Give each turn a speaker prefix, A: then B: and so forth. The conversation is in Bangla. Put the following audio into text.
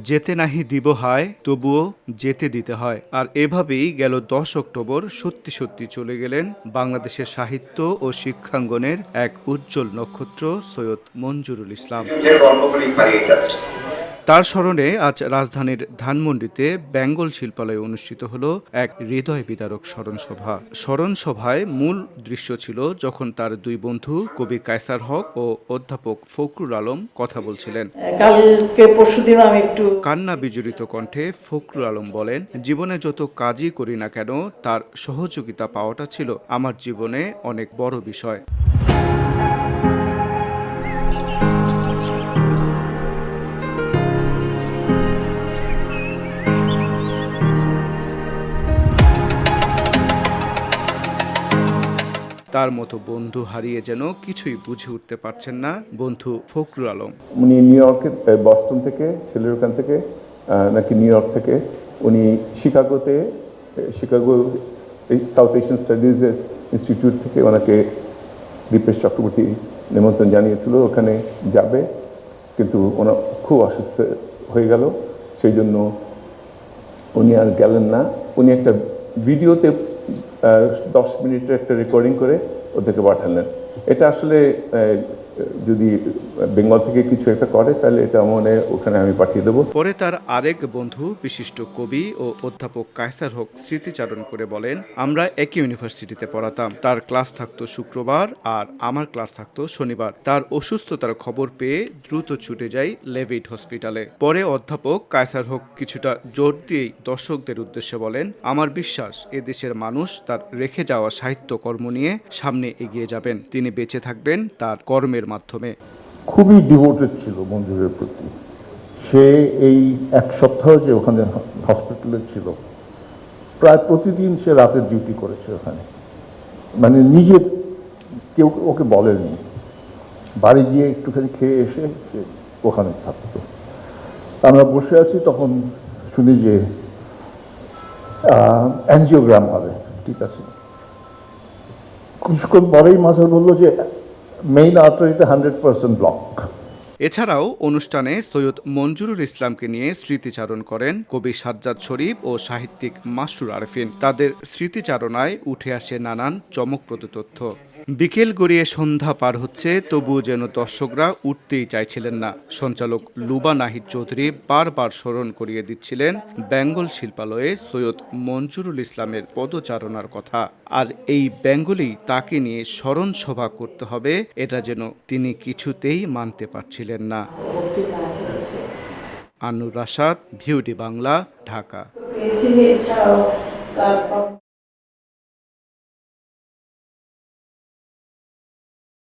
A: যেতে নাহি দিব হায়, তবুও যেতে দিতে হয়। আর এভাবেই গেল 10 অক্টোবর সত্যি সত্যি চলে গেলেন বাংলাদেশের সাহিত্য ও শিক্ষাঙ্গনের এক উজ্জ্বল নক্ষত্র সৈয়দ মনজুরুল ইসলাম। তার স্মরণে আজ রাজধানীর ধানমন্ডিতে বেঙ্গল শিল্পালয়ে অনুষ্ঠিত হলো এক হৃদয় বিদারক স্মরণসভা। স্মরণসভায় মূল দৃশ্য ছিল যখন তার দুই বন্ধু কবি কায়সার হক ও অধ্যাপক ফখরুল আলম কথা বলছিলেন।
B: কালকে পরশুদিন আমি একটু
A: কান্না বিজড়িত কণ্ঠে ফখরুল আলম বলেন, জীবনে যত কাজই করি না কেন তার সহযোগিতা পাওয়াটা ছিল আমার জীবনে অনেক বড় বিষয়। তার মতো বন্ধু হারিয়ে যেন কিছুই বুঝে উঠতে পারছেন না বন্ধু ফখরুল আলম।
C: উনি নিউ ইয়র্কে, বস্টন থেকে, ছেলের ওখান থেকে নাকি নিউ ইয়র্ক থেকে, উনি শিকাগো সাউথ এশিয়ান স্টাডিজের ইনস্টিটিউট থেকে ওনাকে দীপেশ চক্রবর্তী নিমন্ত্রণ জানিয়েছিল ওখানে যাবে, কিন্তু ওনার খুব অসুস্থ হয়ে গেল, সেই জন্য উনি আর গেলেন না। উনি একটা ভিডিওতে 10 মিনিটের একটা রেকর্ডিং করে ওদেরকে পাঠালেন। এটা আসলে যদি বেঙ্গল থেকে কিছু একটা করে তাহলে এটা মনে ওখানে আমি পাঠিয়ে দেবো।
A: পরে তার আরেক বন্ধু বিশিষ্ট কবি ও অধ্যাপক কায়সার হক স্মৃতিচারণ করে বলেন, আমরা একই ইউনিভার্সিটিতে পড়াতাম। তার ক্লাস থাকতো শুক্রবার আর আমার ক্লাস থাকতো শনিবার। তার অসুস্থতার খবর পেয়ে দ্রুত ছুটে যাই লেভিট হসপিটালে। পরে অধ্যাপক কায়সার হক কিছুটা জোর দিয়েই দর্শকদের উদ্দেশ্যে বলেন, আমার বিশ্বাস এদেশের মানুষ তার রেখে যাওয়া সাহিত্যকর্ম নিয়ে সামনে এগিয়ে যাবেন। তিনি বেঁচে থাকবেন তার কর্মের মাধ্যমে।
D: খুবই ডিভোটেড ছিল মঞ্জুরের প্রতি। সে এই এক সপ্তাহ যে ওখানে হসপিটালে ছিল, প্রায় প্রতিদিন সে রাতের ডিউটি করেছে ওখানে, মানে নিজে কেউ ওকে বলেনি, বাড়ি গিয়ে একটুখানি খেয়ে এসে সে ওখানে থাকতো। আমরা বসে আছি, তখন শুনি যে অ্যাঞ্জিওগ্রাম হবে, ঠিক আছে। কিছুক্ষণ পরেই মাঝে বললো যে মেইন আর্টারিতে 100% ব্লক।
A: এছাড়াও অনুষ্ঠানে সৈয়দ মনজুরুল ইসলামকে নিয়ে স্মৃতিচারণ করেন কবি সাজ্জাদ শরীফ ও সাহিত্যিক মাসরুর আরেফিন। তাদের স্মৃতিচারণায় উঠে আসে নানান চমকপ্রদ তথ্য। বিকেল গড়িয়ে সন্ধ্যা পার হচ্ছে, তবুও যেন দর্শকরা উঠতেই চাইছিলেন না। সঞ্চালক লুবা নাহিদ চৌধুরী বারবার স্মরণ করিয়ে দিচ্ছিলেন বেঙ্গল শিল্পালয়ে সৈয়দ মনজুরুল ইসলামের পদচারণার কথা। আর এই বেঙ্গলেই তাকে নিয়ে স্মরণ সভা করতে হবে, এটা যেন তিনি কিছুতেই মানতে পারছিলেন না। আনুর রাশাদ, ভিউডি বাংলা, ঢাকা।